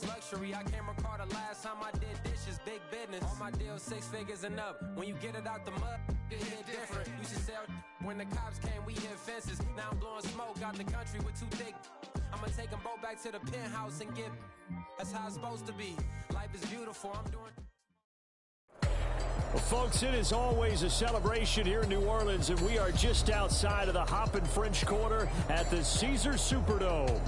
was luxury. I can't recall the last time I did dishes, big business. All my deals 6 figures and up. When you get it out the mud, it hit different. You should sell when the cops came, we hit fences. Now I'm blowing smoke out the country with 2 thick. I'ma take them both back to the penthouse and get. That's how it's supposed to be. Life is beautiful. I'm doing. Well, folks, it is always a celebration here in New Orleans, and we are just outside of the Hoppin' French Quarter at the Caesars Superdome.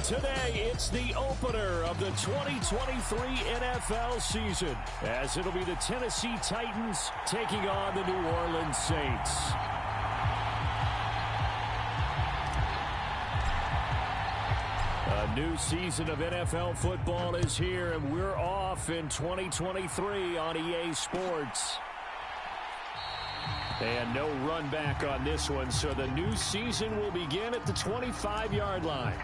Today, it's the opener of the 2023 NFL season, as it'll be the Tennessee Titans taking on the New Orleans Saints. A new season of NFL football is here, and we're off in 2023 on EA Sports. And no run back on this one, so the new season will begin at the 25-yard line.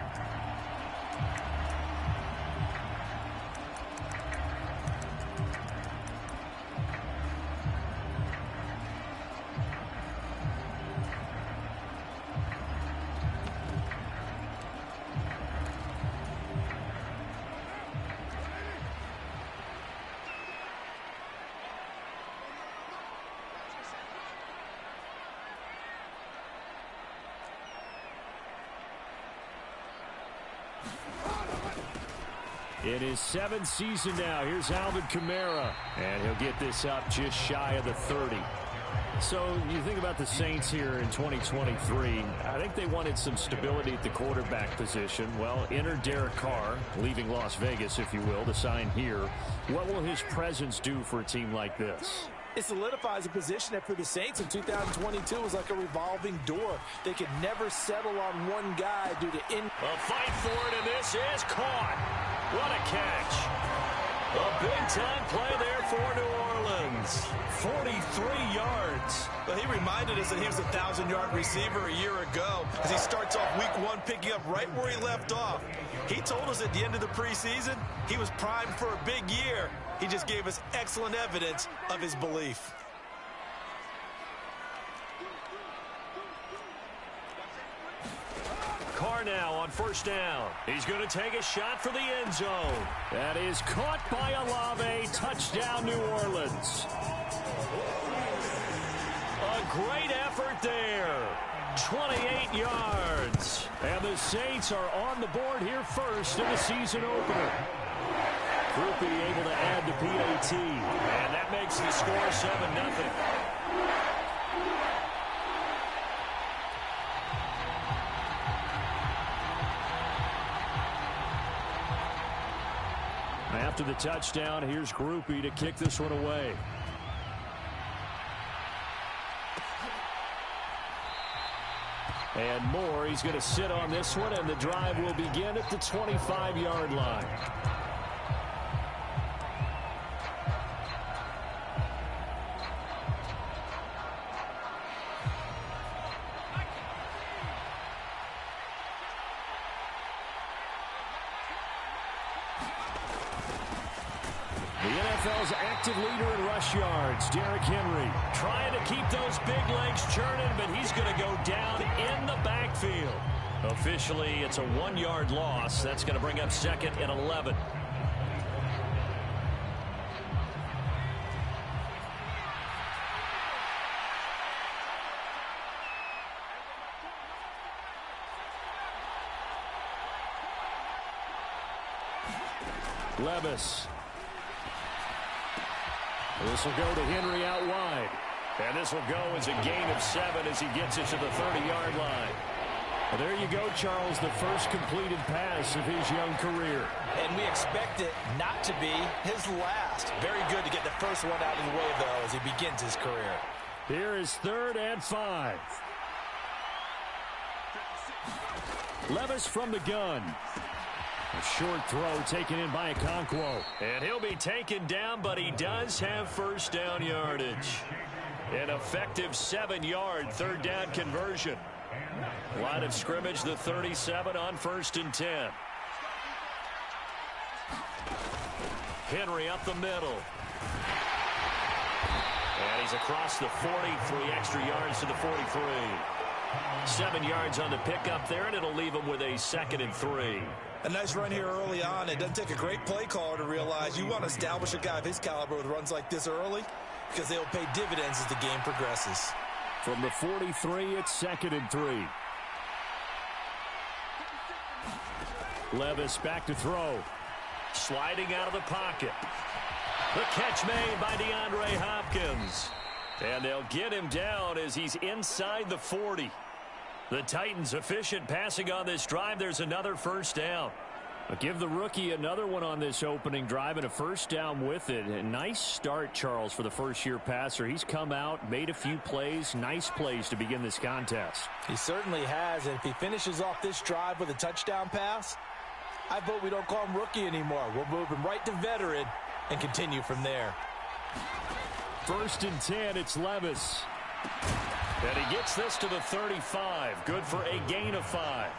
In his 7th season now, here's Alvin Kamara, and he'll get this up just shy of the 30. So you think about the Saints here in 2023, I think they wanted some stability at the quarterback position. Well, enter Derek Carr, leaving Las Vegas, if you will, to sign here. What will his presence do for a team like this? It solidifies a position that for the Saints in 2022 was like a revolving door. They could never settle on one guy due to A fight for it, and this is caught. What a catch. A big-time play there for New Orleans. 43 yards. Well, he reminded us that he was a 1,000-yard receiver a year ago as he starts off week 1 picking up right where he left off. He told us at the end of the preseason he was primed for a big year. He just gave us excellent evidence of his belief. Carr now on first down. He's going to take a shot for the end zone. That is caught by Olave. Touchdown, New Orleans. A great effort there. 28 yards. And the Saints are on the board here first in the season opener. Groupie able to add the PAT. And that makes the score 7-0. After the touchdown, here's Groupie to kick this one away. And Moore, he's going to sit on this one, and the drive will begin at the 25-yard line. NFL's active leader in rush yards, Derrick Henry, trying to keep those big legs churning, but he's going to go down in the backfield. Officially, it's a 1-yard loss. That's going to bring up 2nd and 11. Levis. This will go to Henry out wide. And this will go as a gain of 7 as he gets it to the 30-yard line. Well, there you go, Charles, the first completed pass of his young career. And we expect it not to be his last. Very good to get the first one out of the way, though, as he begins his career. Here is 3rd and 5. Levis from the gun. A short throw taken in by Okonkwo. And he'll be taken down, but he does have first down yardage. An effective 7-yard 3rd down conversion. Line of scrimmage, the 37 on 1st and 10. Henry up the middle. And he's across the 40, 3 extra yards to the 43. 7 yards on the pickup there, and it'll leave him with a 2nd and 3. A nice run here early on. It doesn't take a great play caller to realize you want to establish a guy of his caliber with runs like this early because they'll pay dividends as the game progresses. From the 43, it's 2nd and 3. Levis back to throw. Sliding out of the pocket. The catch made by DeAndre Hopkins. And they'll get him down as he's inside the 40. The Titans efficient passing on this drive. There's another first down. But give the rookie another one on this opening drive and a first down with it. A nice start, Charles, for the first-year passer. He's come out, made a few plays, nice plays to begin this contest. He certainly has, and if he finishes off this drive with a touchdown pass, I vote we don't call him rookie anymore. We'll move him right to veteran and continue from there. 1st and 10, it's Levis. And he gets this to the 35. Good for a gain of 5.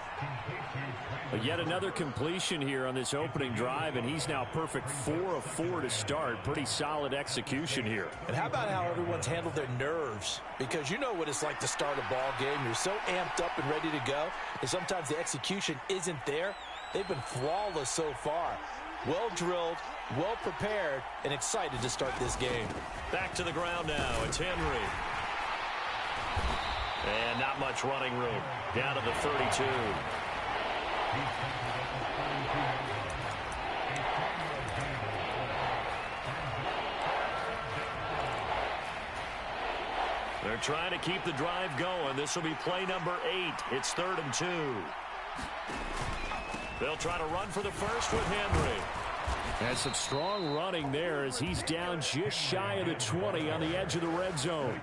But yet another completion here on this opening drive, and he's now perfect 4 of 4 to start. Pretty solid execution here. And how about how everyone's handled their nerves? Because you know what it's like to start a ball game. You're so amped up and ready to go, and sometimes the execution isn't there. They've been flawless so far. Well drilled, well prepared, and excited to start this game. Back to the ground now. It's Henry. And not much running room. Down to the 32. They're trying to keep the drive going. This will be play number 8. It's 3rd and 2. They'll try to run for the first with Henry. And some strong running there as he's down just shy of the 20 on the edge of the red zone.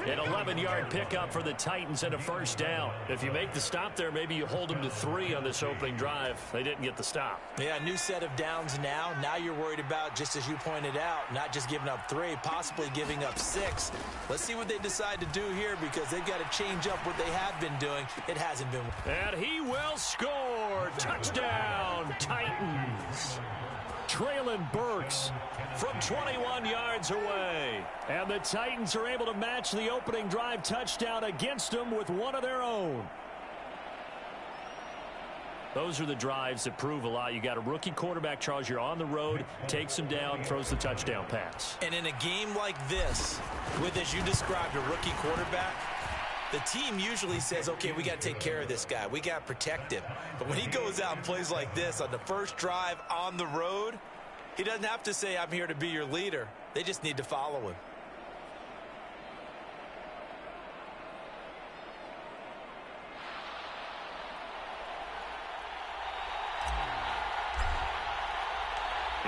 An 11-yard pickup for the Titans and a first down. If you make the stop there, maybe you hold them to 3 on this opening drive. They didn't get the stop. Yeah, new set of downs now. Now you're worried about, just as you pointed out, not just giving up 3, possibly giving up 6. Let's see what they decide to do here because they've got to change up what they have been doing. It hasn't been. And he will score. Touchdown, Titans. Traylon Burks from 21 yards away. And the Titans are able to match the opening drive touchdown against them with one of their own. Those are the drives that prove a lot. You got a rookie quarterback, Charles. You're on the road, takes him down, throws the touchdown pass. And in a game like this, with, as you described, a rookie quarterback, the team usually says, okay, we got to take care of this guy. We got to protect him. But when he goes out and plays like this on the first drive on the road, he doesn't have to say, I'm here to be your leader. They just need to follow him.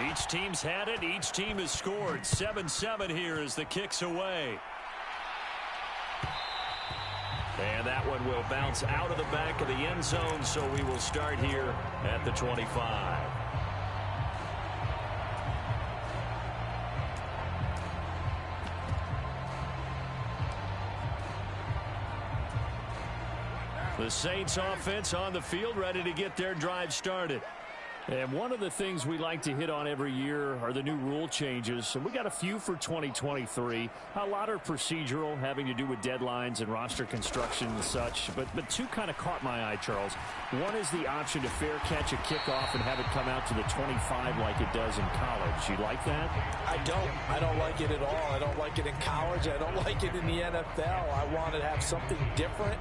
Each team's had it. Each team has scored. 7-7 here as the kick's away. And that one will bounce out of the back of the end zone, so we will start here at the 25. The Saints offense on the field, ready to get their drive started. And one of the things we like to hit on every year are the new rule changes. And we got a few for 2023. A lot are procedural, having to do with deadlines and roster construction and such. But 2 kind of caught my eye, Charles. One is the option to fair catch a kickoff and have it come out to the 25 like it does in college. You like that? I don't. I don't like it at all. I don't like it in college. I don't like it in the NFL. I want to have something different.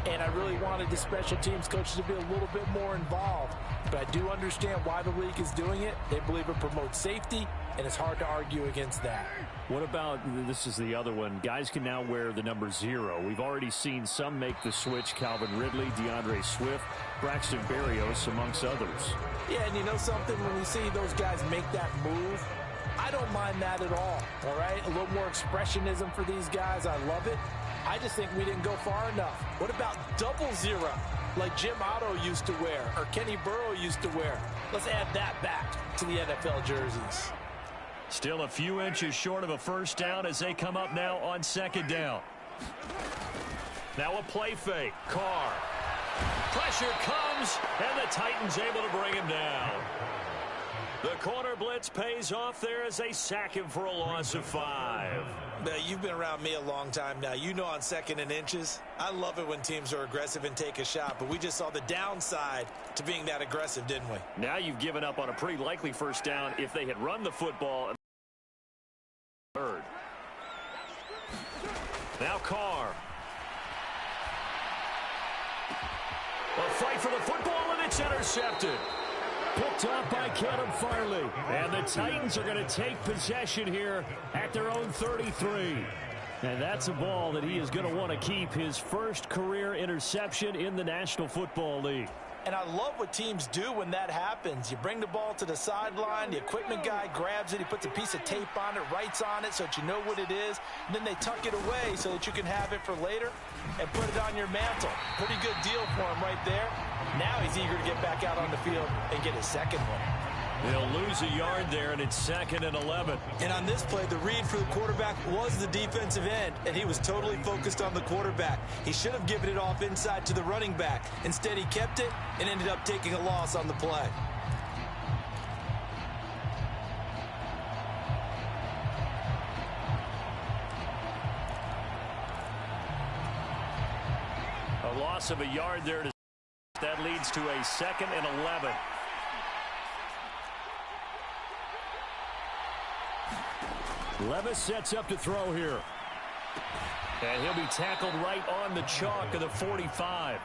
And I really wanted the special teams coaches to be a little bit more involved. But I do understand why the league is doing it. They believe it promotes safety, and it's hard to argue against that. What about, this is the other one, guys can now wear the number 0. We've already seen some make the switch. Calvin Ridley, DeAndre Swift, Braxton Berrios, amongst others. Yeah, and you know something? When we see those guys make that move, I don't mind that at all right? A little more expressionism for these guys. I love it. I just think we didn't go far enough. What about 00, like Jim Otto used to wear or Kenny Burrow used to wear? Let's add that back to the NFL jerseys. Still a few inches short of a first down as they come up now on 2nd down. Now a play fake. Carr. Pressure comes, and the Titans able to bring him down. The corner blitz pays off there as they sack him for a loss of 5. You've been around me a long time now. You know on 2nd and inches, I love it when teams are aggressive and take a shot, but we just saw the downside to being that aggressive, didn't we? Now you've given up on a pretty likely first down if they had run the football. Third. Now Carr. A fight for the football, and it's intercepted. Picked off by Kevin Farley. And the Titans are going to take possession here at their own 33. And that's a ball that he is going to want to keep, his first career interception in the National Football League. And I love what teams do when that happens. You bring the ball to the sideline, the equipment guy grabs it, he puts a piece of tape on it, writes on it so that you know what it is, and then they tuck it away so that you can have it for later and put it on your mantle. Pretty good deal for him right there. Now he's eager to get back out on the field and get his second one. They'll lose a yard there, and it's 2nd and 11. And on this play, the read for the quarterback was the defensive end, and he was totally focused on the quarterback. He should have given it off inside to the running back. Instead, he kept it and ended up taking a loss on the play. A loss of a yard there. That leads to a 2nd and 11. Levis sets up to throw here. And he'll be tackled right on the chalk of the 45.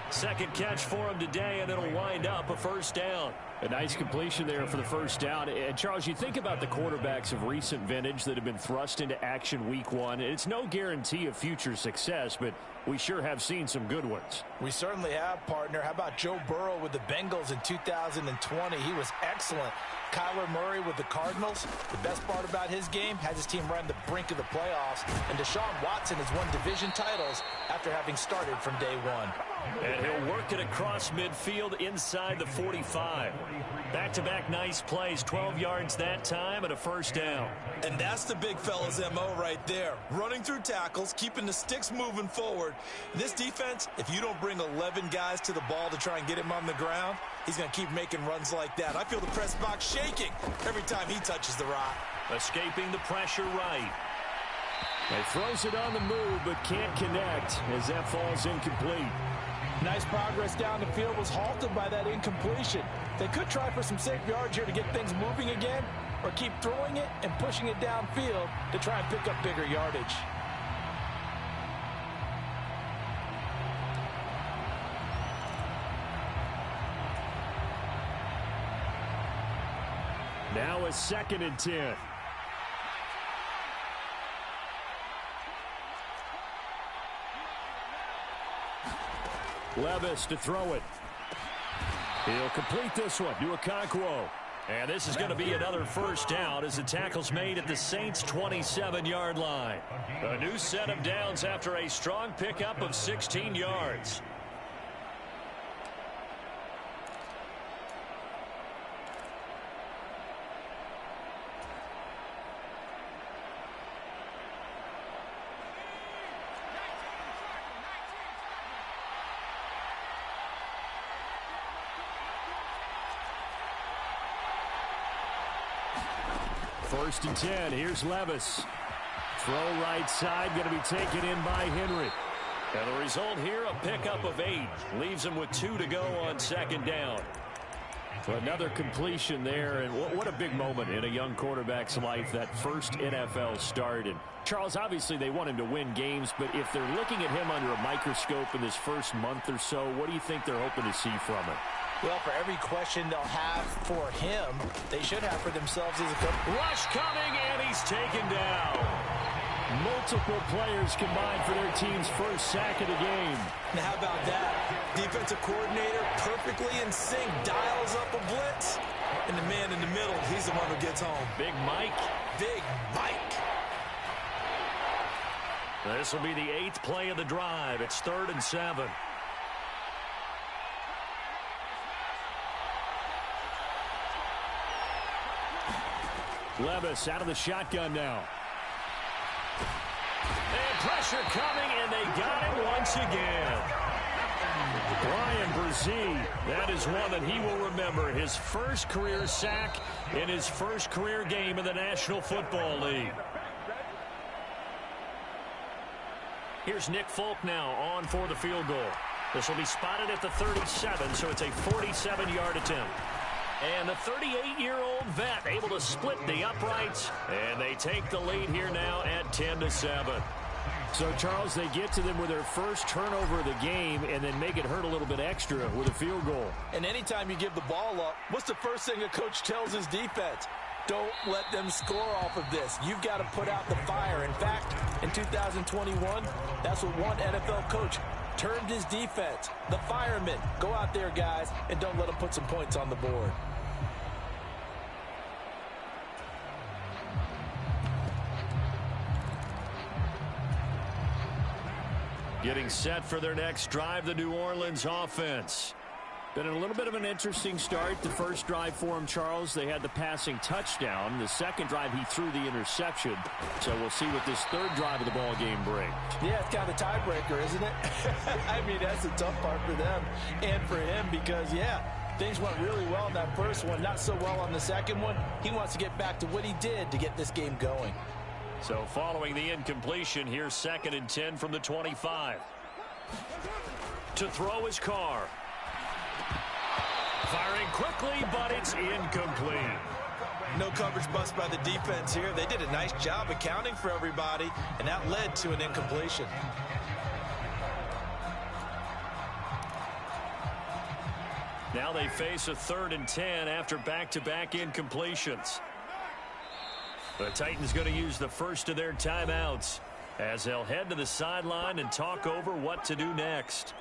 Second catch for him today, and it'll wind up a first down. A nice completion there for the first down. And Charles, you think about the quarterbacks of recent vintage that have been thrust into action week one. It's no guarantee of future success, but we sure have seen some good ones. We certainly have, partner. How about Joe Burrow with the Bengals in 2020? He was excellent. Kyler Murray with the Cardinals. The best part about his game, has his team right on the brink of the playoffs. And Deshaun Watson has won division titles after having started from day one. And he'll work it across midfield inside the 45. Back-to-back nice plays, 12 yards that time and a first down. And that's the big fella's MO right there. Running through tackles, keeping the sticks moving forward. This defense, if you don't bring 11 guys to the ball to try and get him on the ground, he's going to keep making runs like that. I feel the press box shaking every time he touches the rock. Escaping the pressure right. He throws it on the move but can't connect as that falls incomplete. Nice progress down the field, was halted by that incompletion. They could try for some safe yards here to get things moving again, or keep throwing it and pushing it downfield to try and pick up bigger yardage. Now a 2nd and 10. Levis to throw it. He'll complete this one to Okonkwo. And this is going to be another first down as the tackle's made at the Saints' 27-yard line. A new set of downs after a strong pickup of 16 yards. First and 10. Here's Levis. Throw right side, going to be taken in by Henry. And the result here, a pickup of 8. Leaves him with 2 to go on 2nd down. Another completion there, and what a big moment in a young quarterback's life, that first NFL start. And Charles, obviously they want him to win games, but if they're looking at him under a microscope in this first month or so, what do you think they're hoping to see from him? Well, for every question they'll have for him, they should have for themselves as a coach. Rush coming, and he's taken down. Multiple players combined for their team's first sack of the game. Now, how about that? Defensive coordinator perfectly in sync, dials up a blitz. And the man in the middle, he's the one who gets home. Big Mike. Big Mike. This will be the 8th play of the drive. It's 3rd and 7. Levis out of the shotgun now. And pressure coming, and they got him once again. Brian Brzee, that is one that he will remember. His first career sack in his first career game in the National Football League. Here's Nick Folk now on for the field goal. This will be spotted at the 37, so it's a 47-yard attempt. And the 38-year-old vet able to split the uprights, and they take the lead here now at 10-7. So, Charles, they get to them with their first turnover of the game and then make it hurt a little bit extra with a field goal. And anytime you give the ball up, what's the first thing a coach tells his defense? Don't let them score off of this. You've got to put out the fire. In fact, in 2021, that's what one NFL coach termed his defense. The firemen. Go out there, guys, and don't let them put some points on the board. Getting set for their next drive, the New Orleans offense. Been a little bit of an interesting start. The first drive for him, Charles, they had the passing touchdown. The second drive, he threw the interception. So we'll see what this third drive of the ball game brings. Yeah, it's kind of a tiebreaker, isn't it? I mean, that's the tough part for them and for him because, yeah, things went really well in that first one, not so well on the second one. He wants to get back to what he did to get this game going. So following the incompletion, here's 2nd and 10 from the 25. To throw his Carr. Firing quickly, but it's incomplete. No coverage bust by the defense here. They did a nice job accounting for everybody, and that led to an incompletion. Now they face a 3rd and 10 after back-to-back incompletions. The Titans going to use the first of their timeouts as they'll head to the sideline and talk over what to do next.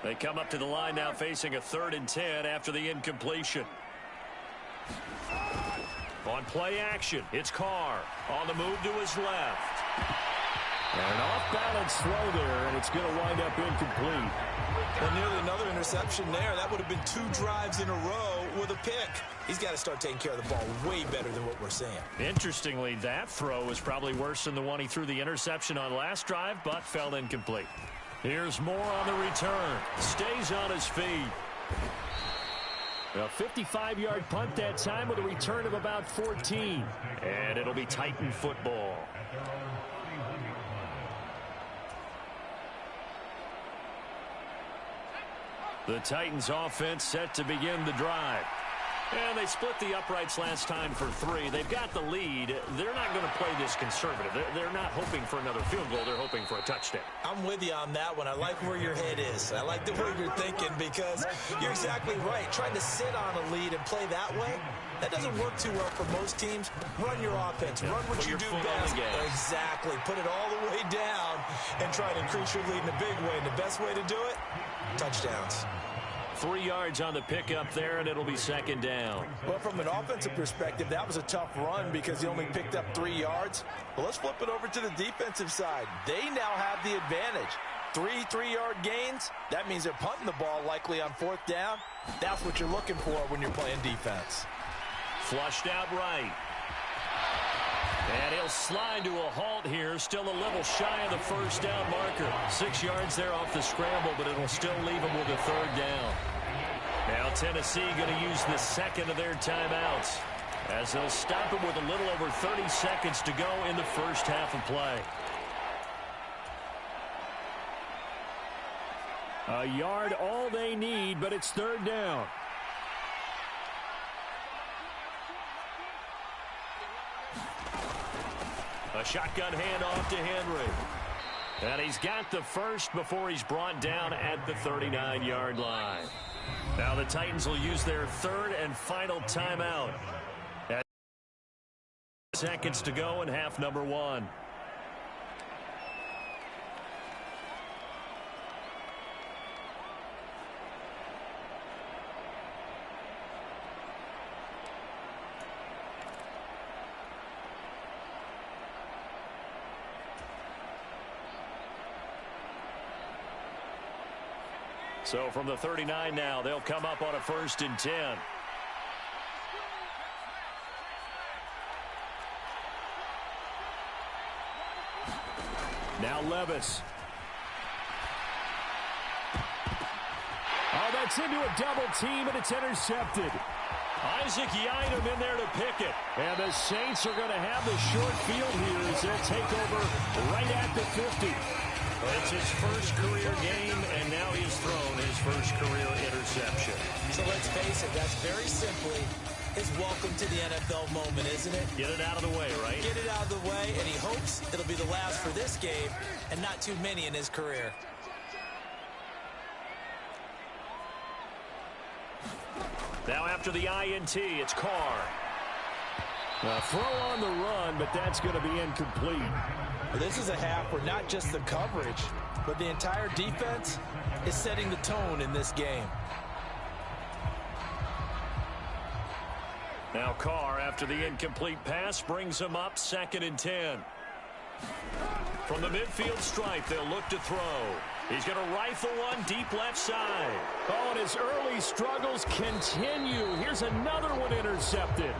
They come up to the line now facing a 3rd and 10 after the incompletion. On play action, it's Carr on the move to his left. And an off-balance throw there, and it's going to wind up incomplete. Well, nearly another interception there. That would have been 2 drives in a row with a pick. He's got to start taking care of the ball way better than what we're seeing. Interestingly, that throw was probably worse than the one he threw the interception on last drive, but fell incomplete. Here's Moore on the return. Stays on his feet. A 55-yard punt that time with a return of about 14. And it'll be Titan football. The Titans offense set to begin the drive. And they split the uprights last time for 3. They've got the lead. They're not going to play this conservative. They're not hoping for another field goal. They're hoping for a touchdown. I'm with you on that one. I like where your head is. I like the way you're thinking because you're exactly right. Trying to sit on a lead and play that way, that doesn't work too well for most teams. Run your offense. Run what you do best. Exactly. Put it all the way down and try to increase your lead in a big way. And the best way to do it, touchdowns. 3 yards on the pickup there, and it'll be 2nd down. Well, from an offensive perspective, that was a tough run because he only picked up 3 yards. Well, let's flip it over to the defensive side. They now have the advantage. 3 3-yard gains. That means they're punting the ball likely on 4th down. That's what you're looking for when you're playing defense. Flushed out right. And he'll slide to a halt here, still a little shy of the 1st down marker. 6 yards there off the scramble, but it'll still leave him with a 3rd down. Now Tennessee going to use the 2nd of their timeouts as they'll stop him with a little over 30 seconds to go in the first half of play. A yard all they need, but it's 3rd down. A shotgun handoff to Henry. And he's got the first before he's brought down at the 39-yard line. Now the Titans will use their 3rd and final timeout. At seconds to go in half number 1. So from the 39 now, they'll come up on a 1st and 10. Now Levis. Oh, that's into a double team, and it's intercepted. Isaac Yiadom in there to pick it. And the Saints are going to have the short field here as they take over right at the 50. It's his first career game, and now he's thrown his first career interception. So let's face it, that's very simply his welcome to the NFL moment, isn't it? Get it out of the way, right? Get it out of the way, and he hopes it'll be the last for this game and not too many in his career. Now after the INT, it's Carr. A throw on the run, but that's going to be incomplete. This is a half where not just the coverage, but the entire defense is setting the tone in this game. Now Carr, after the incomplete pass, brings him up 2nd and 10. From the midfield stripe, they'll look to throw. He's going to rifle one deep left side. Oh, and his early struggles continue. Here's another one intercepted.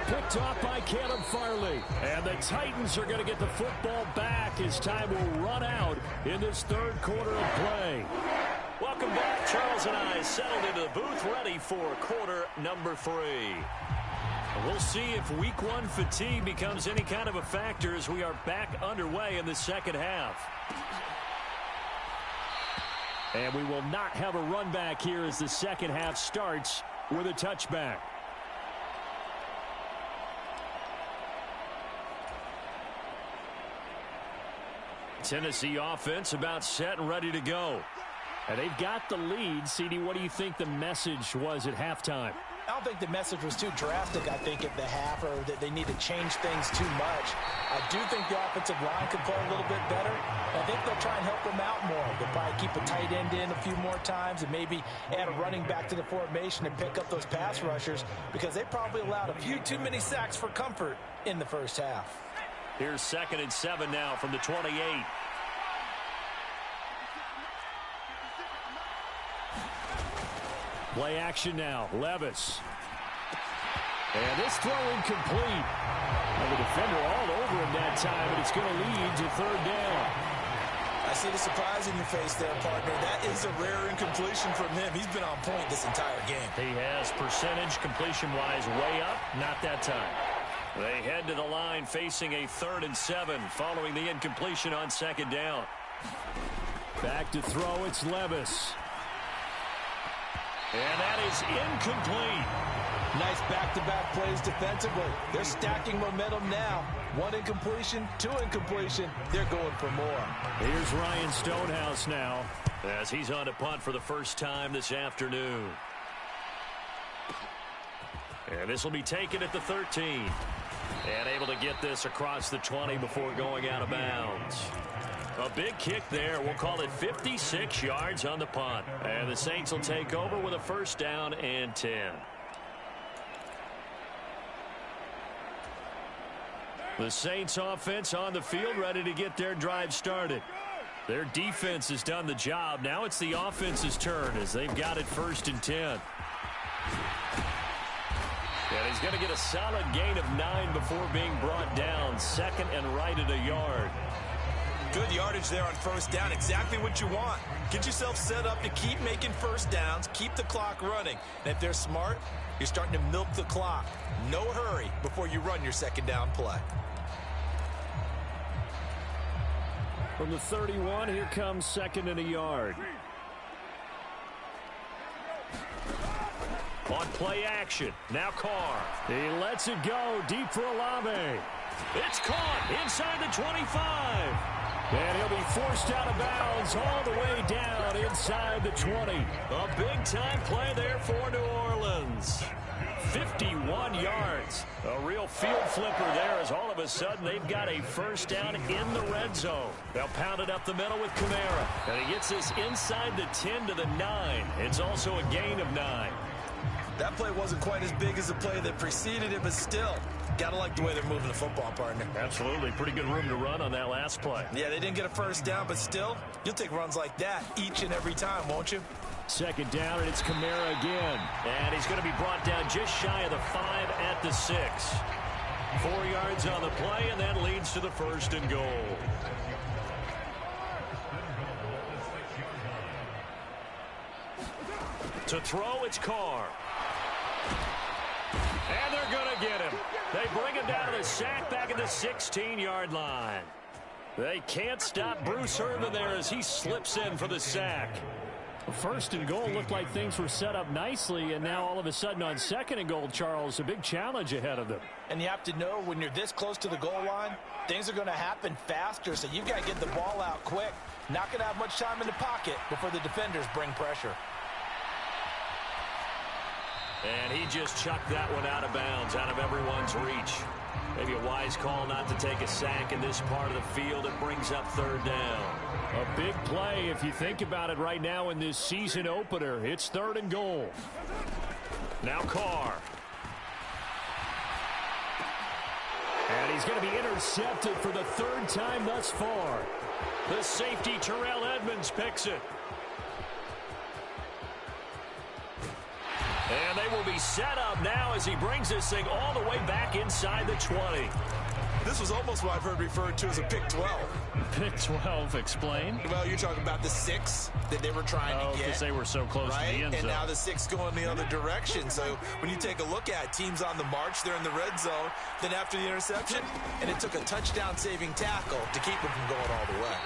Picked off by Caleb Farley. And the Titans are going to get the football back as time will run out in this third quarter of play. Welcome back. Charles and I settled into the booth ready for quarter number 3. We'll see if week 1 fatigue becomes any kind of a factor as we are back underway in the second half. And we will not have a run back here as the second half starts with a touchback. Tennessee offense about set and ready to go. And they've got the lead. CD, what do you think the message was at halftime? I don't think the message was too drastic, I think, at the half, or that they need to change things too much. I do think the offensive line could play a little bit better. I think they'll try and help them out more. They'll probably keep a tight end in a few more times and maybe add a running back to the formation and pick up those pass rushers because they probably allowed a few too many sacks for comfort in the first half. Here's 2nd and 7 now from the 28. Play action now. Levis. And this throw incomplete. And the defender all over him that time, and it's going to lead to 3rd down. I see the surprise in your face there, partner. That is a rare incompletion from him. He's been on point this entire game. He has percentage completion-wise way up. Not that time. They head to the line facing a 3rd and 7 following the incompletion on 2nd down. Back to throw, it's Levis. And that is incomplete. Nice back-to-back plays defensively. They're stacking momentum now. 1 incompletion, 2 incompletion. They're going for more. Here's Ryan Stonehouse now as he's on to punt for the first time this afternoon. And this will be taken at the 13. And able to get this across the 20 before going out of bounds. A big kick there. We'll call it 56 yards on the punt. And the Saints will take over with a 1st down and 10. The Saints offense on the field ready to get their drive started. Their defense has done the job. Now it's the offense's turn as they've got it 1st and 10. And he's going to get a solid gain of 9 before being brought down. 2nd and right at a yard. Good yardage there on 1st down. Exactly what you want. Get yourself set up to keep making 1st downs. Keep the clock running. And if they're smart, you're starting to milk the clock. No hurry before you run your 2nd down play. From the 31, here comes 2nd and a yard. On play action. Now Carr. He lets it go deep for Olave. It's caught inside the 25. And he'll be forced out of bounds all the way down inside the 20. A big-time play there for New Orleans. 51 yards. A real field flipper there as all of a sudden they've got a 1st down in the red zone. They'll pound it up the middle with Kamara. And he gets this inside the 10 to the 9. It's also a gain of 9. That play wasn't quite as big as the play that preceded it, but still, got to like the way they're moving the football, partner. Absolutely. Pretty good room to run on that last play. Yeah, they didn't get a 1st down, but still, you'll take runs like that each and every time, won't you? 2nd down, and it's Kamara again. And he's going to be brought down just shy of the 5 at the 6. 4 yards on the play, and that leads to the 1st and goal. To throw, it's Carr. And they're going to get him. They bring him down to the sack back at the 16-yard line. They can't stop Bruce Irvin there as he slips in for the sack. First and goal looked like things were set up nicely, and now all of a sudden on second and goal, Charles, a big challenge ahead of them. And you have to know when you're this close to the goal line, things are going to happen faster, so you've got to get the ball out quick. Not going to have much time in the pocket before the defenders bring pressure. And he just chucked that one out of bounds, out of everyone's reach. Maybe a wise call not to take a sack in this part of the field. It brings up third down. A big play if you think about it right now in this season opener. It's third and goal. Now Carr. And he's going to be intercepted for the third time thus far. The safety Terrell Edmonds picks it. And they will be set up now as he brings this thing all the way back inside the 20. This was almost what I've heard referred to as a pick 12. Pick 12, explain. Well, you're talking about the 6 that they were trying to get. Because they were so close to the end zone. And now the 6 going the other direction. So when you take a look at teams on the march, they're in the red zone. Then after the interception, and it took a touchdown-saving tackle to keep them from going all the way.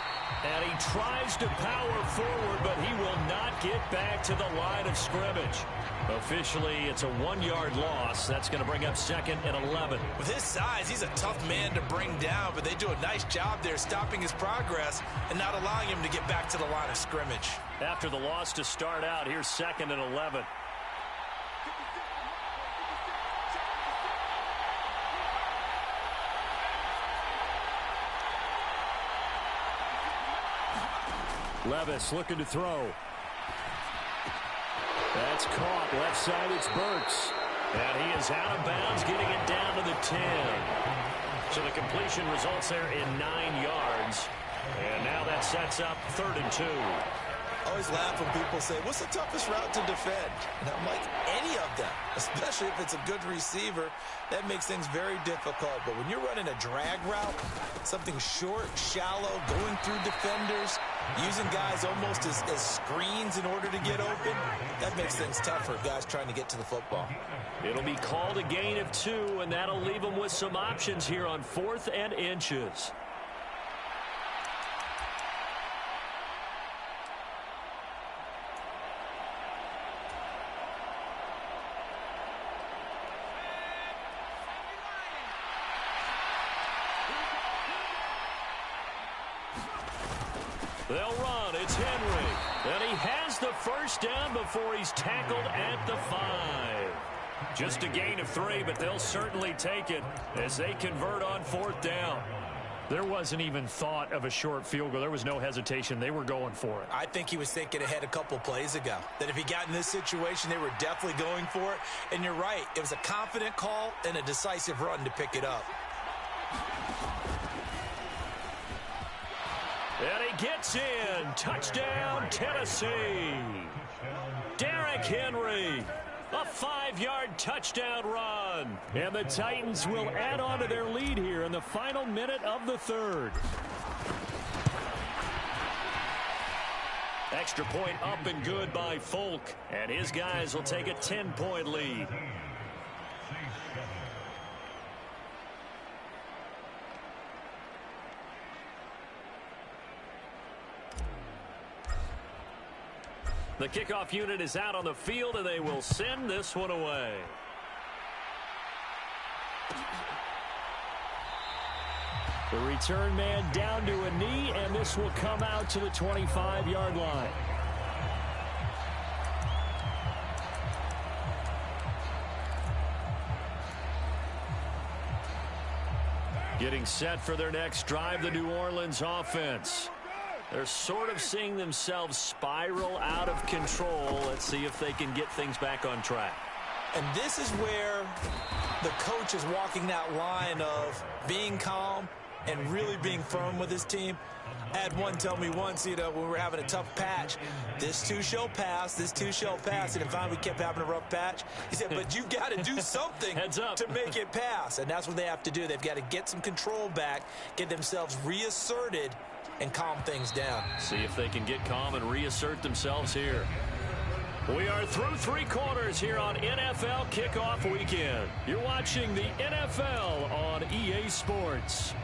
And he tries to power forward, but he will not get back to the line of scrimmage. Officially, it's a 1-yard loss. That's going to bring up second and 11. With his size, he's a tough man to bring down, but they do a nice job there stopping his progress and not allowing him to get back to the line of scrimmage. After the loss to start out, here's second and 11. Levis looking to throw. That's caught. Left side, it's Burks. And he is out of bounds, getting it down to the 10. So the completion results there in 9 yards. And now that sets up third and 2. I always laugh when people say, what's the toughest route to defend? And I'm like, any of them, especially if it's a good receiver. That makes things very difficult. But when you're running a drag route, something short, shallow, going through defenders, using guys almost as screens in order to get open, that makes things tough for guys trying to get to the football. It'll be called a gain of 2, and that'll leave them with some options here on 4th and inches. They'll run. It's Henry. And he has the first down before he's tackled at the 5. Just a gain of 3, but they'll certainly take it as they convert on 4th down. There wasn't even thought of a short field goal. There was no hesitation. They were going for it. I think he was thinking ahead a couple plays ago, that if he got in this situation, they were definitely going for it. And you're right. It was a confident call and a decisive run to pick it up. And he gets in. Touchdown, Tennessee. Derrick Henry. A 5-yard touchdown run. And the Titans will add on to their lead here in the final minute of the third. Extra point up and good by Folk. And his guys will take a 10-point lead. The kickoff unit is out on the field, and they will send this one away. The return man down to a knee, and this will come out to the 25-yard line. Getting set for their next drive, the New Orleans offense. They're sort of seeing themselves spiral out of control. Let's see if they can get things back on track. And this is where the coach is walking that line of being calm and really being firm with his team. I had one tell me once, when we were having a tough patch, this too shall pass, this too shall pass. And finally we kept having a rough patch. He said, but you got to do something to make it pass. And that's what they have to do. They've got to get some control back, get themselves reasserted, and calm things down. See if they can get calm and reassert themselves here. We are through 3 quarters here on NFL Kickoff Weekend. You're watching the NFL on EA Sports.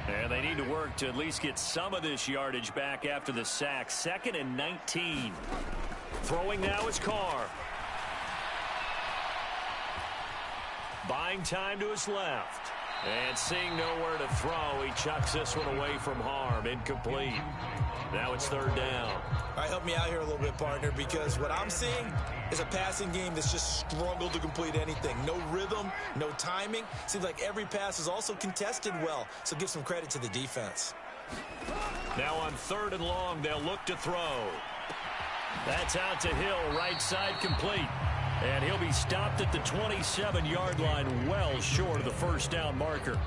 And they need to work to at least get some of this yardage back after the sack. 2nd and 19. Throwing now is Carr. Buying time to his left. And seeing nowhere to throw, he chucks this one away from harm. Incomplete. Now it's 3rd down. All right, help me out here a little bit, partner, because what I'm seeing is a passing game that's just struggled to complete anything. No rhythm, no timing. Seems like every pass is also contested well, so give some credit to the defense. Now on 3rd and long, they'll look to throw. That's out to Hill, right side complete. And he'll be stopped at the 27-yard line, well short of the 1st down marker.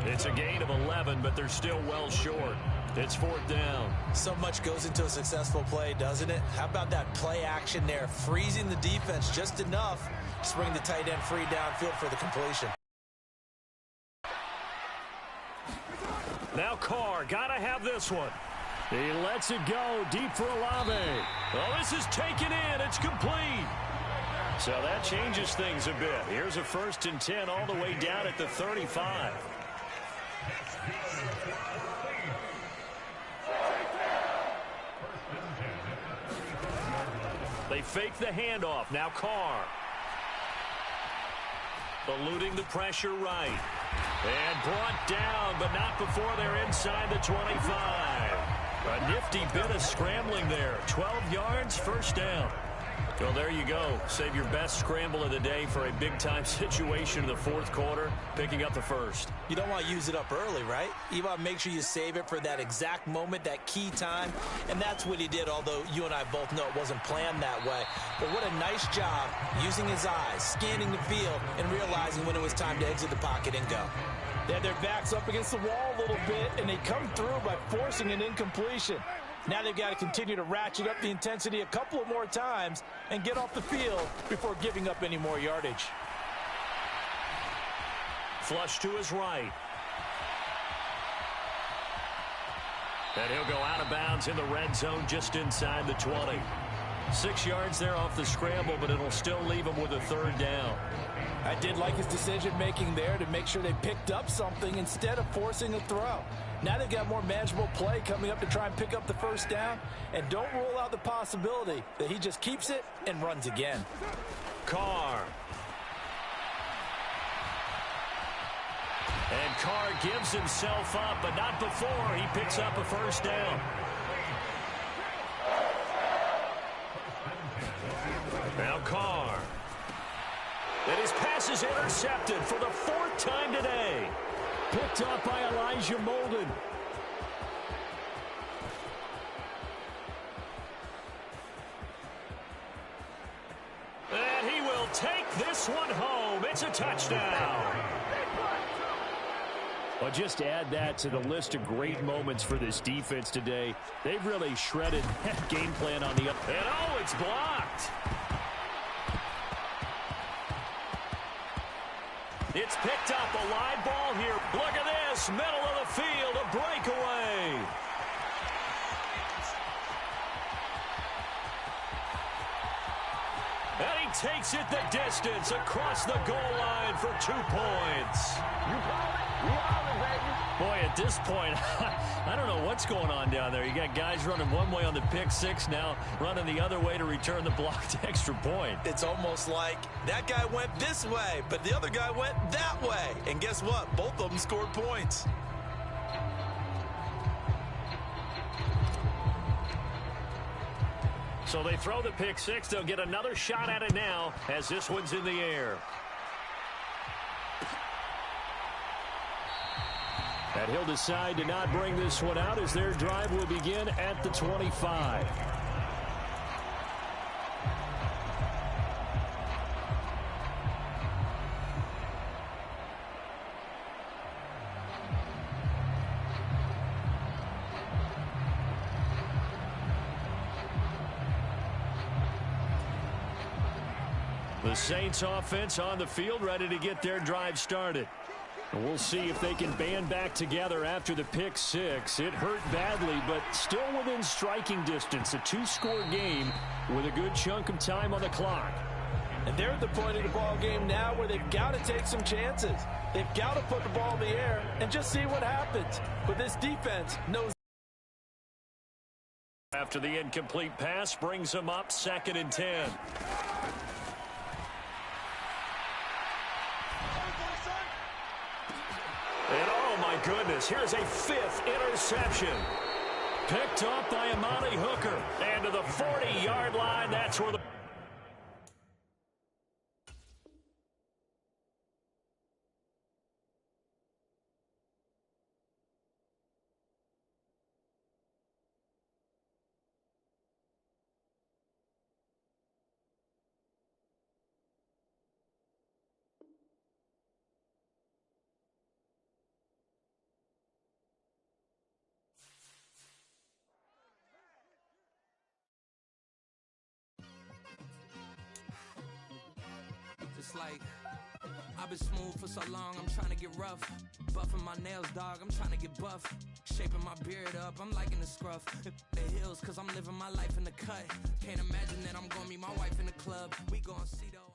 It's a gain of 11, but they're still well short. It's 4th down. So much goes into a successful play, doesn't it? How about that play action there, freezing the defense just enough to bring the tight end free downfield for the completion. Now Carr, gotta have this one. He lets it go deep for Olave. Oh, this is taken in. It's complete. So that changes things a bit. Here's a 1st and 10 all the way down at the 35. They fake the handoff. Now Carr. Eluding the pressure right. And brought down, but not before they're inside the 25. A nifty bit of scrambling there. 12 yards, 1st down. Well, there you go. Save your best scramble of the day for a big-time situation in the 4th quarter, picking up the 1st. You don't want to use it up early, right? You want to make sure you save it for that exact moment, that key time, and that's what he did, although you and I both know it wasn't planned that way. But what a nice job using his eyes, scanning the field, and realizing when it was time to exit the pocket and go. They had their backs up against the wall a little bit, and they come through by forcing an incompletion. Now they've got to continue to ratchet up the intensity a couple of more times and get off the field before giving up any more yardage. Flush to his right. And he'll go out of bounds in the red zone just inside the 20. 6 yards there off the scramble, but it'll still leave him with a 3rd down. I did like his decision-making there to make sure they picked up something instead of forcing a throw. Now they've got more manageable play coming up to try and pick up the 1st down, and don't rule out the possibility that he just keeps it and runs again. Carr. And Carr gives himself up, but not before he picks up a 1st down. Now Carr. And his pass is intercepted for the 4th time today. Picked up by Elijah Molden. And he will take this one home. It's a touchdown. Well, just add that to the list of great moments for this defense today. They've really shredded that game plan on the up. And oh, it's blocked. It's picked up, a live ball here. Look at this, middle of the field, a breakaway. And he takes it the distance across the goal line for 2 points. Boy, at this point, I don't know what's going on down there. You got guys running one way on the pick six, now running the other way to return the blocked extra point. It's almost like that guy went this way, but the other guy went that way. And guess what? Both of them scored points. So they throw the pick six. They'll get another shot at it now as this one's in the air. And he'll decide to not bring this one out as their drive will begin at the 25. The Saints offense on the field, ready to get their drive started. And we'll see if they can band back together after the pick six. It hurt badly, but still within striking distance. A two-score game with a good chunk of time on the clock. And they're at the point of the ball game now where they've got to take some chances. They've got to put the ball in the air and just see what happens. But this defense knows. After the incomplete pass brings them up 2nd and 10. And oh my goodness, here's a 5th interception. Picked up by Amani Hooker. And to the 40-yard line, that's where the... Like, I've been smooth for so long, I'm trying to get rough. Buffing my nails, dog, I'm trying to get buff. Shaping my beard up, I'm liking the scruff. The hills, cause I'm living my life in the cut. Can't imagine that I'm gonna meet my wife in the club. We gonna see though.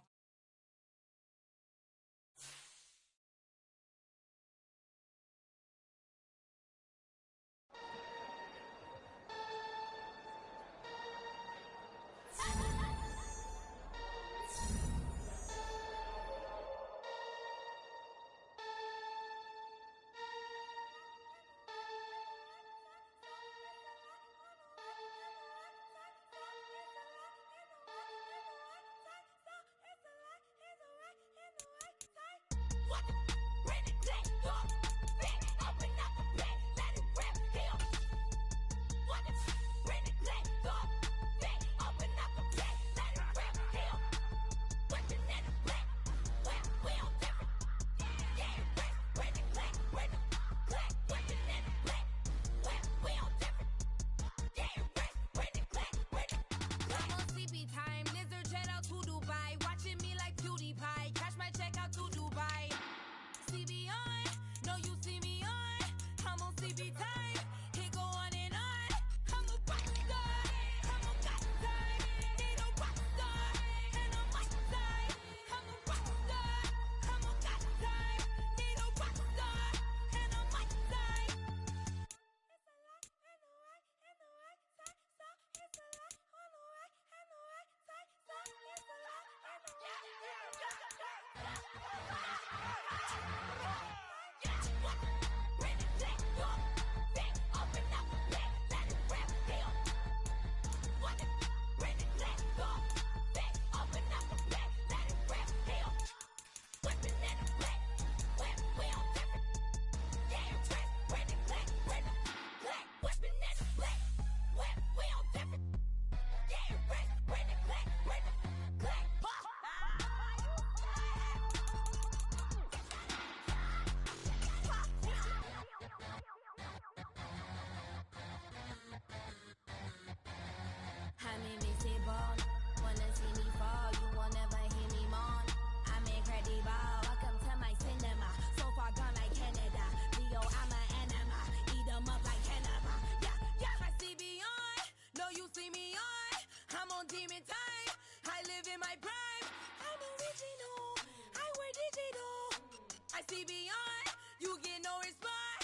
I see beyond, you get no response.